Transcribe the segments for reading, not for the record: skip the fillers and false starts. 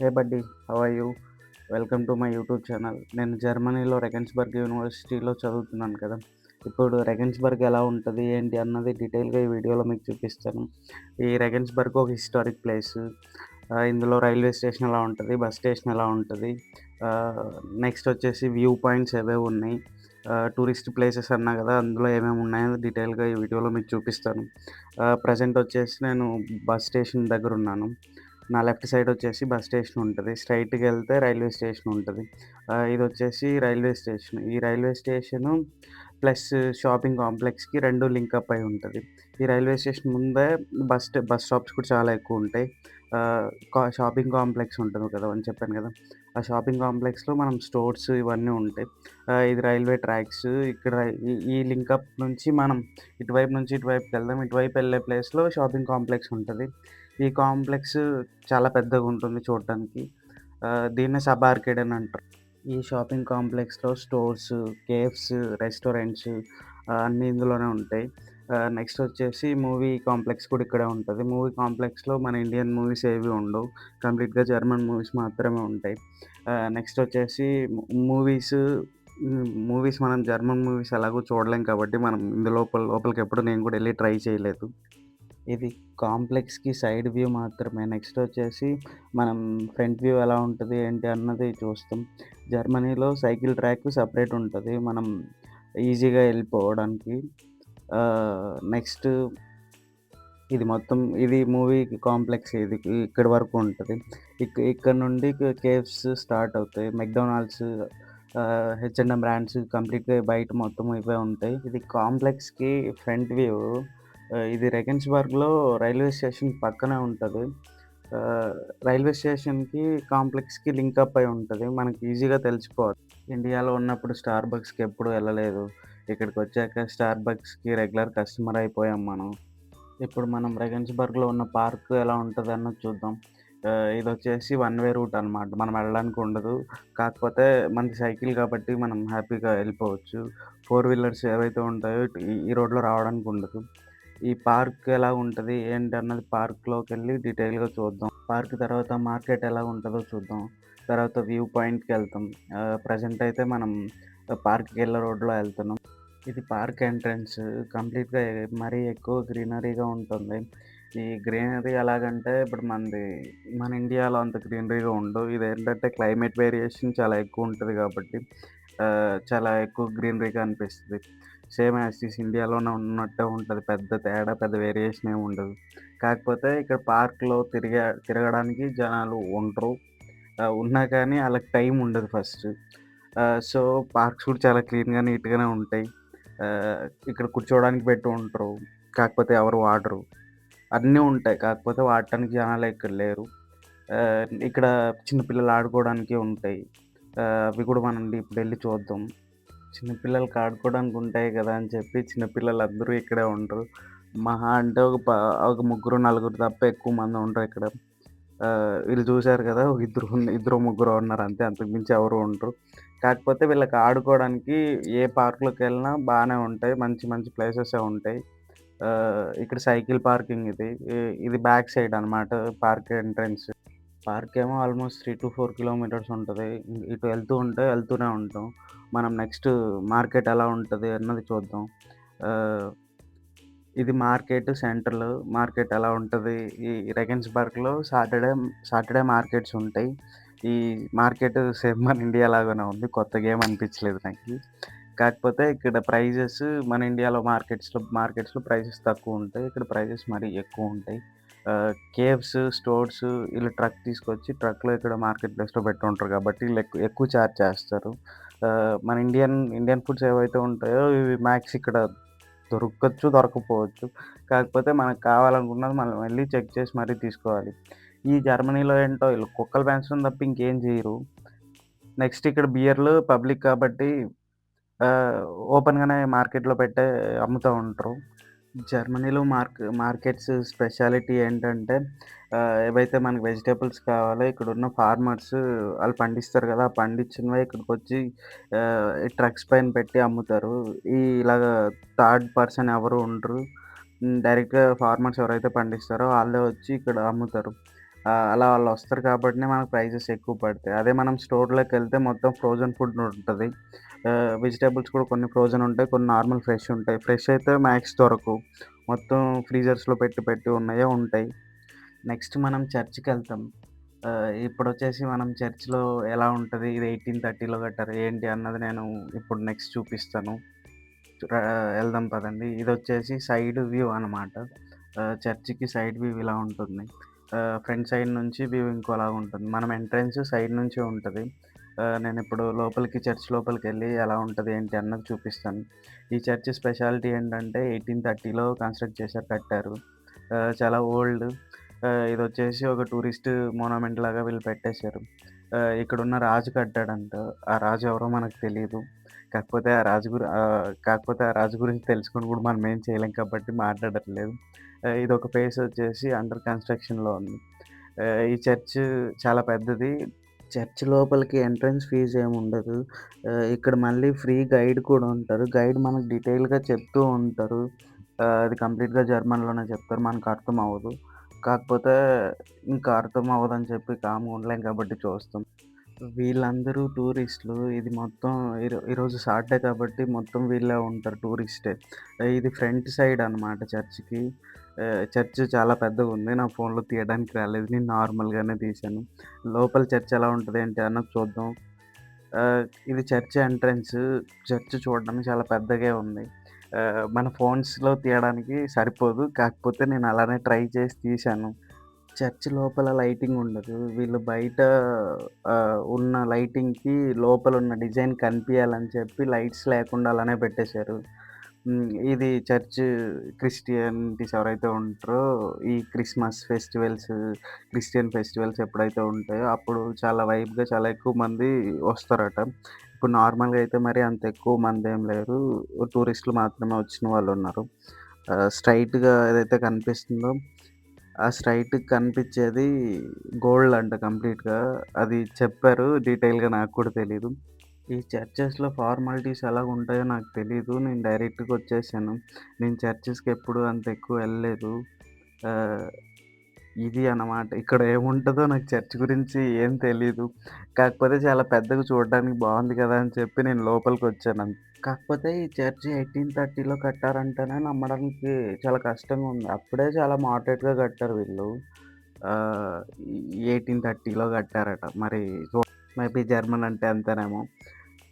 Hey buddy, how are you? Welcome to my YouTube channel. నేను జర్మనీలో రెగెన్స్బర్గ్ యూనివర్సిటీలో చదువుతున్నాను కదా. ఇప్పుడు రెగెన్స్బర్గ్ ఎలా ఉంటుంది ఏంటి అన్నది డీటెయిల్గా ఈ వీడియోలో మీకు చూపిస్తాను. ఈ రెగెన్స్బర్గ్ ఒక హిస్టారిక్ ప్లేస్. ఇందులో రైల్వే స్టేషన్ ఎలా ఉంటుంది, బస్ స్టేషన్ ఎలా ఉంటుంది, నెక్స్ట్ వచ్చేసి వ్యూ పాయింట్స్ ఏవేవి ఉన్నాయి, టూరిస్ట్ ప్లేసెస్ అన్నా కదా, అందులో ఏమేమి ఉన్నాయో డీటెయిల్గా ఈ వీడియోలో మీకు చూపిస్తాను. ప్రజెంట్ వచ్చేసి నేను బస్ స్టేషన్ దగ్గర ఉన్నాను. నా లెఫ్ట్ సైడ్ వచ్చేసి బస్ స్టేషన్ ఉంటది. స్ట్రెయిట్‌గా ఎళ్తే రైల్వే స్టేషన్ ఉంటది. ఇదొచ్చేసి రైల్వే స్టేషన్. ఈ రైల్వే స్టేషను ప్లస్ షాపింగ్ కాంప్లెక్స్‌కి 2 లింకప్ అయి ఉంటది. ఈ రైల్వే స్టేషన్ ముందే బస్ స్టాప్స్ కూడా చాలా ఎక్కువుంటాయి. షాపింగ్ కాంప్లెక్స్ ఉంటది కదా అని చెప్పాను కదా! ఆ షాపింగ్ కాంప్లెక్స్‌లో మనం స్టోర్స్ ఇవన్నీ ఉంటాయి. ఇది రైల్వే ట్రాక్స్. ఇక్కడ ఈ ఈ లింకప్ నుంచి మనం ఇటువైపు నుంచి ఇటువైపుకెళ్దాం. ఇటువైపు ఎళ్ళే ప్లేస్‌లో షాపింగ్ కాంప్లెక్స్ ఉంటది. ఈ కాంప్లెక్స్ చాలా పెద్దగుంటుంది చూడటానికి. దీన్నే సబ్ ఆర్కేడ్ అని అంటారు. ఈ షాపింగ్ కాంప్లెక్స్‌లో స్టోర్స్, కేఫ్స్, రెస్టారెంట్స్ అన్నీ ఇందులోనే ఉంటాయి. నెక్స్ట్ వచ్చేసి మూవీ కాంప్లెక్స్ కూడా ఇక్కడే ఉంటది. మూవీ కాంప్లెక్స్‌లో మన ఇండియన్ మూవీస్ ఏవి ఉండవు. కంప్లీట్‌గా జర్మన్ మూవీస్ మాత్రమే ఉంటాయి. నెక్స్ట్ వచ్చేసి మూవీస్ మూవీస్ మనం జర్మన్ మూవీస్ ఎలాగో చూడలేం కాబట్టి మనం లోపలికెప్పుడు నేను కూడా ఎళ్లి ట్రై చేయలేదు. ఇది కాంప్లెక్స్‌కి సైడ్ వ్యూ మాత్రమే. నెక్స్ట్ వచ్చేసి మనం ఫ్రంట్ వ్యూ ఎలా ఉంటది, ఏంటి అన్నది చూస్తాం. జర్మనీలో సైకిల్ ట్రాక్ సెపరేట్ ఉంటది. మనం ఈజీగా ఎళ్ళిపోవడానికి. నెక్స్ట్ ఇది మూవీ కాంప్లెక్స్ ఇది. ఇక్కడి వరకు ఉంటది. ఇక్కడ నుండి కేవ్స్ స్టార్ట్ అవుతాయి. మెక్‌డొనాల్డ్స్, హెచ్&ఎం బ్రాండ్స్ కంప్లీట్‌గా బయట మొత్తం ఇవే ఉంటాయి. ఇది కాంప్లెక్స్‌కి ఫ్రంట్ వ్యూ. ఇది రెగెన్స్‌బర్గ్‌లో రైల్వే స్టేషన్ పక్కనే ఉంటది. రైల్వే స్టేషన్‌కి, కాంప్లెక్స్‌కి లింకప్ అయి ఉంటది. మనకి ఈజీగా తెలిసిపోద్ది. ఇండియాలో ఉన్నప్పుడు స్టార్‌బక్స్‌కి ఎప్పుడు ఎళ్ళలేదు. ఇక్కడికొచ్చాక స్టార్‌బక్స్‌కి రెగ్యులర్ కస్టమర్ అయిపోయాం మనం. ఇప్పుడు మనం రెగెన్స్‌బర్గ్‌లో ఉన్న పార్క్ ఎలా ఉంటదన్నది చూద్దాం. ఇదొచ్చేసి వన్ వే రూట్ అనమాట. మనం వెళ్ళడానికి ఉండదు. కాకపోతే మనది సైకిల్ కాబట్టి మనం హ్యాపీగా ఎళ్ళిపోవచ్చు. ఫోర్ వీలర్స్ ఏవైతే ఉంటాయో ఈ రోడ్‌లో రావడానికి ఉండదు. ఈ పార్క్ ఎలా ఉంటది, ఏంటన్నది పార్క్‌లోకెళ్ళి డీటెయిల్‌గా చూద్దాం. పార్క్ తర్వాత మార్కెట్ ఎలా ఉంటదో చూద్దాం. తర్వాత వ్యూ పాయింట్‌కెళ్తాం. ప్రెజెంట్ అయితే మనం పార్క్‌కెళ్ళే రోడ్‌లో ఎళ్తున్నాం. ఇది పార్క్ ఎంట్రన్స్. కంప్లీట్‌గా మరీ ఎక్కువ గ్రీనరీగా ఉంటుంది. ఈ గ్రీనరీ ఎలాగంటే ఇప్పుడు మన ఇండియాలో అంత గ్రీనరీగా ఉండవు. ఇదేంటంటే క్లైమేట్ వేరియేషన్ చాలా ఎక్కువుంటది కాబట్టి చాలా ఎక్కువ గ్రీనరీగా అనిపిస్తది. సేమ్ యాజ్ ఇట్ ఈజ్ ఇండియాలోనే ఉన్నట్టే ఉంటది. పెద్ద వేరియేషన్ ఏమి ఉండదు. కాకపోతే ఇక్కడ పార్క్‌లో తిరగడానికి జనాలు ఉండరు. ఉన్నా కానీ ఆళ్ళకి టైం ఉండదు ఫస్ట్. సో, పార్క్స్ కూడా చాలా క్లీన్‌గా, నీట్‌గానే ఉంటాయి. ఆహ్, ఇక్కడ కూర్చోవడానికి పెట్టి ఉంటరు. కాకపోతే ఎవరు వాడరు. అన్నీ ఉంటాయి. కాకపోతే వాడటానికి జనాలే ఇక్కడ లేరు. ఇక్కడ చిన్న పిల్లలు ఆడుకోవడానికి ఉంటాయి. అవి కూడా మనం ఇప్పుడెళ్లి చూద్దాం. చిన్న పిల్లలకి ఆడుకోవడానికి ఉంటాయి కదా అని చెప్పి చిన్న పిల్లలందరూ ఇక్కడే ఉండరు. మహా అంటే ఒక ముగ్గురు, నలుగురు తప్ప ఎక్కువ మంది ఉండరిక్కడ. వీళ్ళు చూసారు కదా! ఒక ఇద్దరో ముగ్గురో ఉన్నారు అంతే. అంతకు మించి ఎవరు ఉండరు. కాకపోతే వీళ్ళకి ఆడుకోవడానికి ఏ పార్క్‌లోకెళ్ళినా బానే ఉంటాయి. మంచి మంచి ప్లేసెసే ఉంటాయి. ఇక్కడ సైకిల్ పార్కింగ్ ఇది. ఇది బ్యాక్ సైడ్ అనమాట పార్క్ ఎంట్రన్స్. పార్క్ ఏమో ఆల్‌మోస్ట్ 3-4 కిలోమీటర్స్ ఉంటది. ఇటు వెళ్తూనే ఉంటాం. మనం నెక్స్ట్ మార్కెట్ ఎలా ఉంటది అన్నది చూద్దాం. ఆహ్, ఇది మార్కెట్ ఎలా ఉంటది? ఈ రెగెన్స్‌బర్గ్‌లో సాటర్‌డే మార్కెట్స్ ఉంటాయి. ఈ మార్కెట్ సేమ్ మన ఇండియా లాగానే ఉంది. కొత్తగా ఏమి అనిపించలేదు నాకి. కాకపోతే ఇక్కడ ప్రైజెస్ మన ఇండియాలో మార్కెట్స్‌లో ప్రైజెస్ తక్కువుంటాయి. ఇక్కడ ప్రైజెస్ మరీ ఎక్కువుంటాయి. కేవ్స్, స్టోర్స్ ఈళ్ళు ట్రక్‌లో ఇక్కడ మార్కెట్ ప్లేస్‌లో పెట్టుంటారు కాబట్టి ఈళ్ళు ఎక్కువ చార్జ్ చేస్తారు. మన ఇండియన్ ఫుడ్స్ ఏవైతే ఉంటాయో ఇవి మ్యాక్స్ ఇక్కడ దొరక్కపోవచ్చు. కాకపోతే మనకు కావాలనుకున్నది మనం వెళ్లి చెక్ చేసి మరీ తీసుకోవాలి. ఈ జర్మనీలో ఏంటో ఈళ్ళు కుక్కలు పెంచడం తప్ప ఇంకేం జేయరు. నెక్స్ట్ ఇక్కడ బియర్‌లు పబ్లిక్ కాబట్టి ఆహ్, ఓపెన్‌గానే మార్కెట్‌లో అమ్ముతా ఉంటారు. జర్మనీలో మార్కెట్స్ స్పెషాలిటీ ఏంటంటే ఏవైతే మనకు వెజిటబుల్స్ కావాలో ఇక్కడున్న ఫార్మర్స్ ఆళ్ళు పండిస్తారు గదా! ఆ పండించినవే ఇక్కడికొచ్చి ఈ ట్రక్స్ పైన పెట్టి అమ్ముతారు. ఇలాగ థర్డ్ పర్సన్ ఎవరు ఉండరు. డైరెక్ట్‌గా ఫార్మర్స్ ఎవరైతే పండిస్తారో ఆళ్ళే వచ్చి ఇక్కడ అమ్ముతారు. అలా వాళ్ళొస్తారు కాబట్టినే మనకు ప్రైజెస్ ఎక్కువ పడతాయి. అదే మనం స్టోర్‌లోకెళ్తే మొత్తం ఫ్రోజన్ ఫుడ్ ఉంటది. వెజిటబుల్స్ కూడా కొన్ని ఫ్రోజన్ ఉంటాయి. కొన్ని నార్మల్ ఫ్రెష్ ఉంటాయి. ఫ్రెష్ అయితే మ్యాక్స్ దొరకవు. మొత్తం ఫ్రీజర్స్‌లో పెట్టి పెట్టి ఉన్నయే ఉంటాయి. నెక్స్ట్ మనం చర్చ్‌కెళ్తాం. ఇప్పుడొచ్చేసి మనం చర్చ్‌లో ఎలా ఉంటది, ఇది 1830లో కట్టారు ఏంటి అన్నది నేను ఇప్పుడు నెక్స్ట్ చూపిస్తాను. ఎళ్దాం పదండి. ఇదొచ్చేసి సైడ్ వ్యూ అనమాట. చర్చ్‌కి సైడ్ వ్యూ ఇలా ఉంటుంది. ఫ్రంట్ సైడ్ నుంచి వ్యూ ఇంకోలాగా ఉంటుంది. మనం ఎంట్రన్స్ సైడ్ నుంచే ఉంటది. నేనిప్పుడు లోపలికి చర్చ్ లోపలికెళ్ళి ఎలా ఉంటది, ఏంటి అన్నది చూపిస్తాను. ఈ చర్చ్ స్పెషాలిటీ ఏంటంటే 1830లో కన్‌స్ట్రక్ట్ చేశారు, కట్టారు. చాలా ఓల్డ్. ఇదొచ్చేసి ఒక టూరిస్ట్ మోనోమెంట్ లాగా వీళ్ళు పెట్టేశారు. ఇక్కడున్న రాజు కట్టాడంట. ఆ రాజు ఎవరో మనకు తెలీదు. కాకపోతే ఆ రాజు గురించి తెలుసుకొని కూడా మనం ఏం చేయలేం కాబట్టి మాట్లాడట్లేదు. ఇదొక ప్లేస్ వచ్చేసి అండర్ కన్‌స్ట్రక్షన్‌లో ఉంది. ఈ చర్చ్ చాలా పెద్దది. చర్చ్ లోపలికి ఎంట్రన్స్ ఫీజ్ ఏముండదు. ఇక్కడ మళ్ళీ ఫ్రీ గైడ్ కూడా ఉంటారు. గైడ్ మనకు డీటెయిల్‌గా చెప్తూ ఉంటారు. అది కంప్లీట్‌గా జర్మన్‌లోనే చెప్తారు. మనకు అర్థం అవ్వదు. కాకపోతే ఇంకా అర్థం అవ్వదని చెప్పి కామ్‌గా ఉండలేం కాబట్టి చూస్తాం. వీళ్ళందరూ టూరిస్టులు. ఇది మొత్తం ఈరోజు సాటర్‌డే కాబట్టి మొత్తం వీళ్ళే ఉంటారు, టూరిస్టే. ఇది ఫ్రంట్ సైడ్ అనమాట చర్చ్‌కి. చర్చ్ చాలా పెద్దగుంది. నా ఫోన్‌లో తీయడానికి రాలేదు. నేను నార్మల్‌గానే తీశాను. లోపల చర్చ్ ఎలా ఉంటది ఏంటి అన్నది చూద్దాం. ఇది చర్చ్ ఎంట్రన్స్. చర్చ్ చూడడానికి చాలా పెద్దగే ఉంది. మన ఫోన్స్‌లో తీయడానికి సరిపోదు. కాకపోతే నేను అలానే ట్రై చేసి తీశాను. చర్చ్ లోపల లైటింగ్ ఉండదు. వీళ్ళు బయట ఉన్న లైటింగ్‌కి లోపలున్న డిజైన్ కనిపియాలని చెప్పి లైట్స్ లేకుండా అలానే పెట్టేశారు. ఇది చర్చ్ క్రిస్టియనిటీస్ ఎవరైతే ఉంటారో ఈ క్రిస్మస్ ఫెస్టివల్స్, క్రిస్టియన్ ఫెస్టివల్స్ ఎప్పుడైతే ఉంటాయో అప్పుడు చాలా వైబ్‌గా చాలా ఎక్కువ మంది వస్తారట. ఇప్పుడు నార్మల్‌గా అయితే మరి అంత ఎక్కువ మందేం లేరు. టూరిస్టులు మాత్రమే వచ్చిన వాళ్ళున్నారు. స్ట్రెయిట్‌గా ఏదైతే కనిపిస్తుందో ఆ స్ట్రెయిట్‌గా కనిపిచ్చేది గోల్డ్ అంట కంప్లీట్‌గా. అది చెప్పారు డీటెయిల్‌గా, నాకు కూడా తెలీదు. ఈ చర్చెస్‌లో ఫార్మాలిటీస్ ఎలాగుంటాయో నాకు తెలీదు. నేను డైరెక్ట్‌గా వచ్చేసాను. నేను చర్చెస్‌కి ఎప్పుడు అంత ఎక్కువ వెళ్ళలేదు. ఆహ్, ఇది అన్నమాట. ఇక్కడ ఏముంటదో నాకు చర్చ్ గురించి ఏం తెలీదు. కాకపోతే చాలా పెద్దగా చూడడానికి బావుంది కదా అని చెప్పి నేను లోపలికొచ్చాను. కాకపోతే ఈ చర్చ్ 1830లో కట్టారంటేనే నమ్మడానికి చాలా కష్టంగా ఉంది. అప్పుడే చాలా మోడరేట్‌గా కట్టారు వీళ్ళు. ఆహ్, ఈ 1830లో కట్టారట. మరి మేబీ జర్మన్ అంటే అంతేనేమో.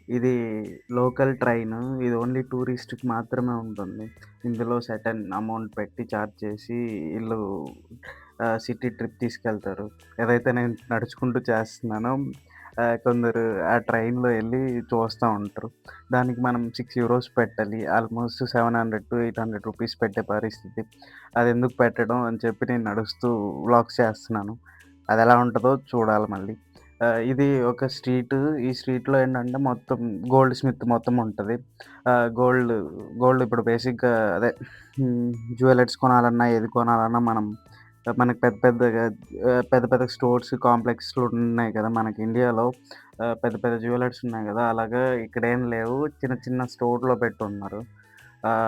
ఇది లోకల్ ట్రైను. ఇది ఓన్లీ టూరిస్ట్‌కి మాత్రమే ఉంటుంది. ఇందులో సర్టెన్ అమౌంట్ పెట్టి చార్జ్ చేసి ఈళ్ళు సిటీ ట్రిప్ తీసుకెళ్తారు. ఏదైతే నేను నడుచుకుంటూ చేస్తున్నానో కొందరు ఆ ట్రైన్‌లో ఎళ్లి చూస్తా ఉంటారు. దానికి మనం 6 యూరోస్ పెట్టాలి. ఆల్‌మోస్ట్ 700-800 రూపీస్ పెట్టే పరిస్థితి. అదెందుకు పెట్టడం అని చెప్పి నేను నడుస్తూ వ్లాగ్స్ చేస్తున్నాను. అదెలా ఉంటదో చూడాలి మళ్ళీ. ఇది ఒక స్ట్రీటు. ఈ స్ట్రీట్‌లో ఏంటంటే మొత్తం గోల్డ్ స్మిత్ మొత్తం ఉంటది. గోల్డ్ గోల్డ్ ఇప్పుడు బేసిక్‌గా అదే జ్యువెలరీస్ కొనాలన్నా, ఏది కొనాలన్నా మనకు పెద్ద పెద్ద స్టోర్స్, కాంప్లెక్స్‌లు ఉన్నాయి కదా! మనకి ఇండియాలో పెద్ద పెద్ద జ్యువెలర్స్ ఉన్నాయి గదా! అలాగా ఇక్కడేం లేవు. చిన్న చిన్న స్టోర్‌లో పెట్టున్నారు.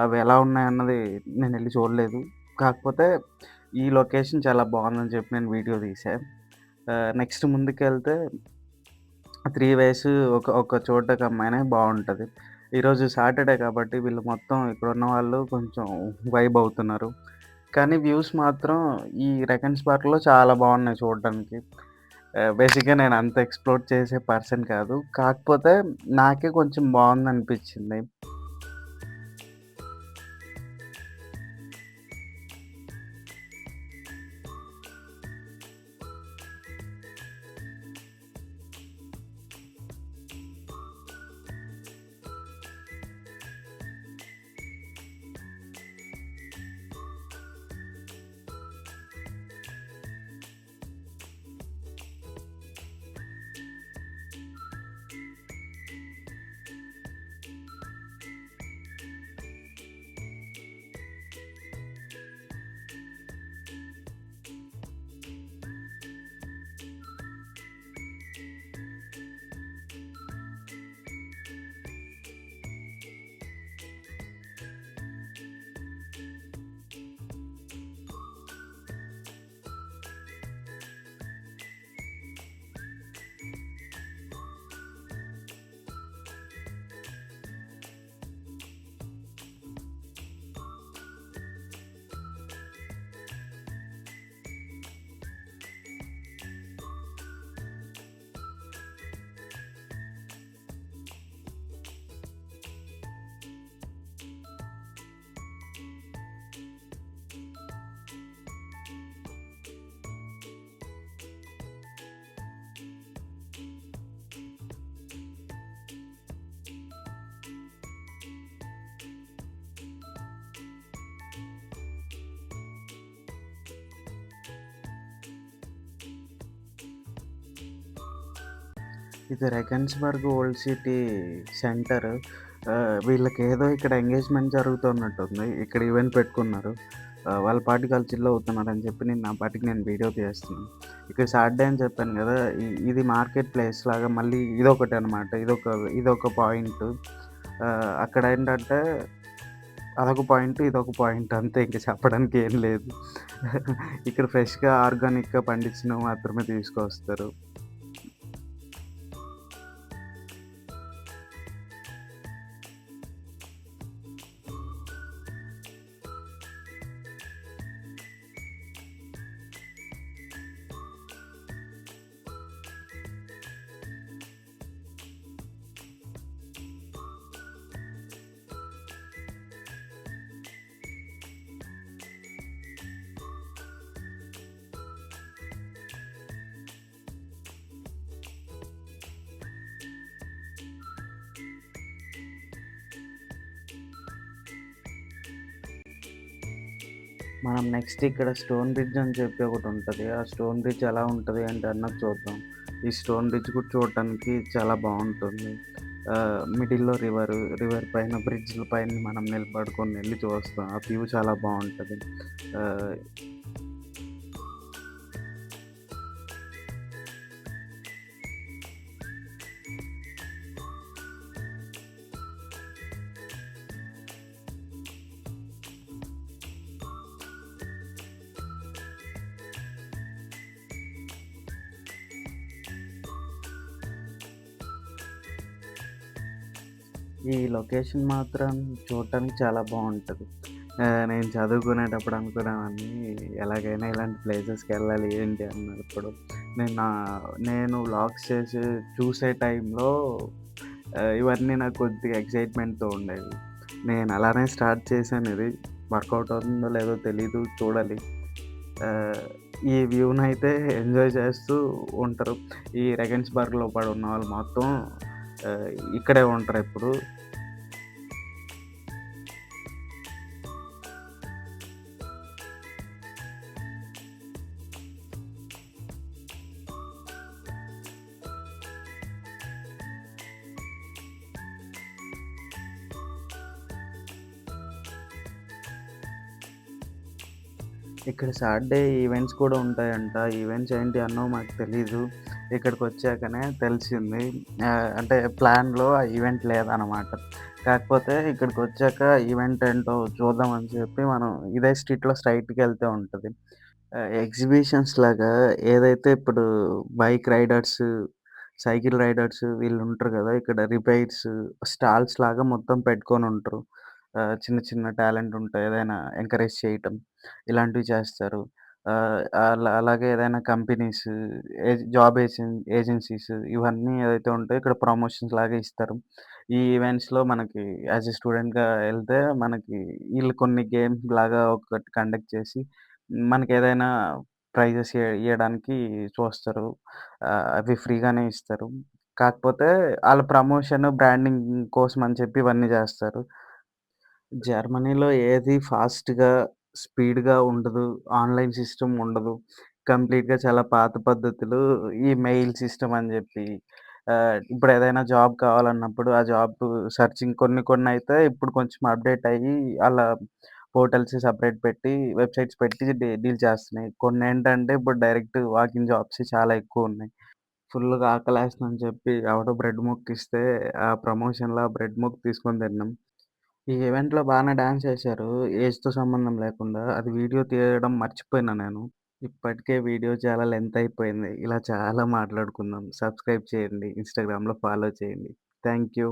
అవి ఎలా ఉన్నాయన్నది నేనెళ్లి చూడలేదు. కాకపోతే ఈ లొకేషన్ చాలా బావుందని చెప్పి నేను వీడియో తీశా. నెక్స్ట్ ముందుకెళ్తే 3 వేస్ ఒక చోటకి అమ్మాయినే బావుంటది. ఈరోజు సాటర్‌డే కాబట్టి వీళ్ళు మొత్తం ఇక్కడున్న వాళ్ళు కొంచెం వైబ్ అవుతున్నారు. కానీ వ్యూస్ మాత్రం ఈ రెకెన్స్ పార్క్‌లో చాలా బావున్నాయి చూడడానికి. బేసిక్‌గా నేను అంత ఎక్స్‌ప్లోర్ చేసే పర్సన్ కాదు. కాకపోతే నాకే కొంచెం బావుందనిపిచ్చింది. ఇది 'రెగెన్స్‌బర్గ్ ఓల్డ్ సిటీ సెంటర్'. వీళ్ళకేదో ఇక్కడ ఎంగేజ్‌మెంట్ జరుగుతున్నట్టుంది. ఇక్కడ ఈవెంట్ పెట్టుకున్నారు. వాళ్ళ పాటికి ఆళ్ళు చిల్ అవుతున్నారని చెప్పి నేను నా పాటికి నేను వీడియో తీస్తున్నాను. ఇక్కడ సాటర్‌డే అని చెప్పాను గదా! ఇది మార్కెట్ ప్లేస్ లాగా మళ్ళీ ఇదొకటనమాట. ఇదొక పాయింటు. అక్కడేంటంటే అదొక పాయింట్, ఇదొక పాయింట్ అంతే ఇంక చెప్పడానికి ఏం లేదు. ఇక్కడ ఫ్రెష్‌గా, ఆర్గానిక్‌గా పండించినవి మాత్రమే తీసుకొస్తారు. మనం నెక్స్ట్ ఇక్కడ స్టోన్ బ్రిడ్జ్ అని చెప్పి ఒకటుంటది. ఆ స్టోన్ బ్రిడ్జ్ ఎలా ఉంటది అంటే అన్నది చూద్దాం. ఈ స్టోన్ బ్రిడ్జ్ కూడా చూడటానికి చాలా బావుంటుంది. మిడిల్‌లో రివర్ పైన బ్రిడ్జ్‌ల పైన మనం నిలబడుకొని ఎళ్లి చూస్తాం. ఆ వ్యూ చాలా బావుంటది. ఆహ్, ఈ లొకేషన్ మాత్రం చూడటానికి చాలా బావుంటది. నేను చదువుకునేటప్పుడు అనుకునేవాడిని ఎలాగైనా ఇలాంటి ప్లేసెస్‌కెళ్ళాలి ఏంటి అన్నప్పుడు నేను నా నేను వ్లాగ్స్ చేసి చూసే టైంలో ఇవన్నీ నాకు కొద్దిగా ఎక్సైట్‌మెంట్‌తో ఉండేవి. నేను అలానే స్టార్ట్ చేశానిది. వర్కౌట్ అవుతుందో లేదో తెలీదు చూడాలి. ఆహ్, ఈ వ్యూనైతే ఎంజాయ్ చేస్తూ ఉంటారు. ఈ రెగెన్స్‌బర్గ్‌లో పడున్నవాళ్ళు మొత్తం ఆహ్, ఇక్కడే ఉంటారెప్పుడు. ఇక్కడ సాటర్‌డే ఈవెంట్స్ కూడా ఉంటాయంట. ఈవెంట్స్ ఏంటి అన్నో మాకు తెలీదు. ఇక్కడికొచ్చాకనే తెలిసింది. అంటే ప్లాన్‌లో ఆ ఈవెంట్ లేదనమాట. కాకపోతే ఇక్కడికొచ్చాక ఈవెంట్ ఏంటో చూద్దామని చెప్పి మనం ఇదే స్ట్రీట్‌లో స్ట్రెయిట్‌గెళ్తే ఉంటది. ఎగ్జిబిషన్స్ లాగా ఏదైతే ఇప్పుడు బైక్ రైడర్స్, సైకిల్ రైడర్స్ వీళ్ళుంటరు గదా! ఇక్కడ రిపైర్స్ స్టాల్స్ లాగా మొత్తం పెట్టుకొనుంటరు. చిన్న చిన్న టాలెంట్ ఉంటే ఏదైనా ఎంకరేజ్ చేయటం ఇలాంటివి చేస్తారు. అలాగే ఏదైనా కంపెనీస్, జాబ్ ఏజెన్సీస్ ఇవన్నీ ఏదైతే ఉంటాయో ఇక్కడ ప్రమోషన్స్ లాగా ఇస్తారు. ఈ ఈవెంట్స్‌లో మనకి యాస్ ఎ స్టూడెంట్‌గా ఎళ్తే మనకి ఈళ్ళు కొన్ని గేమ్స్ లాగా ఒకటి కండక్ట్ చేసి మనకేదైనా ప్రైజెస్ ఇయ్యడానికి చూస్తారు. అవి ఫ్రీగానే ఇస్తారు. కాకపోతే ఆళ్ళ ప్రమోషన్, బ్రాండింగ్ కోసం అని చెప్పి ఇవన్నీ జేస్తారు. జర్మనీలో ఏది ఫాస్ట్‌గా, స్పీడ్‌గా ఉండదు. ఆన్‌లైన్ సిస్టమ్ ఉండదు. కంప్లీట్‌గా చాలా పాత పద్ధతులు. ఈ మెయిల్ సిస్టమ్ అని జెప్పి ఇప్పుడేదైనా జాబ్ కావాలన్నప్పుడు ఆ జాబ్ సెర్చింగ్ కొన్నయితే ఇప్పుడు కొంచెం అప్‌డేట్ అయ్యి ఆళ్ళ పోర్టల్స్ సెపరేట్ పెట్టి, వెబ్‌సైట్స్ పెట్టి డీల్ చేస్తున్నాయి. కొన్నేంటంటే ఇప్పుడు డైరెక్ట్ వాకిన్ జాబ్స్ చాలా ఎక్కువున్నాయి. ఫుల్లుగా ఆకలేస్తుందని చెప్పి ఎవడో బ్రెడ్ ముక్కిస్తే ఆ ప్రమోషన్‌లో ఆ బ్రెడ్ ముక్క తీసుకొని తిన్నాం. ఈ ఈవెంట్‌లో బానే డాన్స్ చేశారు. ఏజ్‌తో సంబంధం లేకుండా. అది వీడియో తీయడం మర్చిపోయినా నేను. ఇప్పటికే వీడియో చాలా లెంత్ అయిపోయింది. ఇలా చాలా మాట్లాడుకుందాం. సబ్స్క్రైబ్ చేయండి. ఇన్‌స్టాగ్రామ్‌లో ఫాలో చేయండి. Thank you.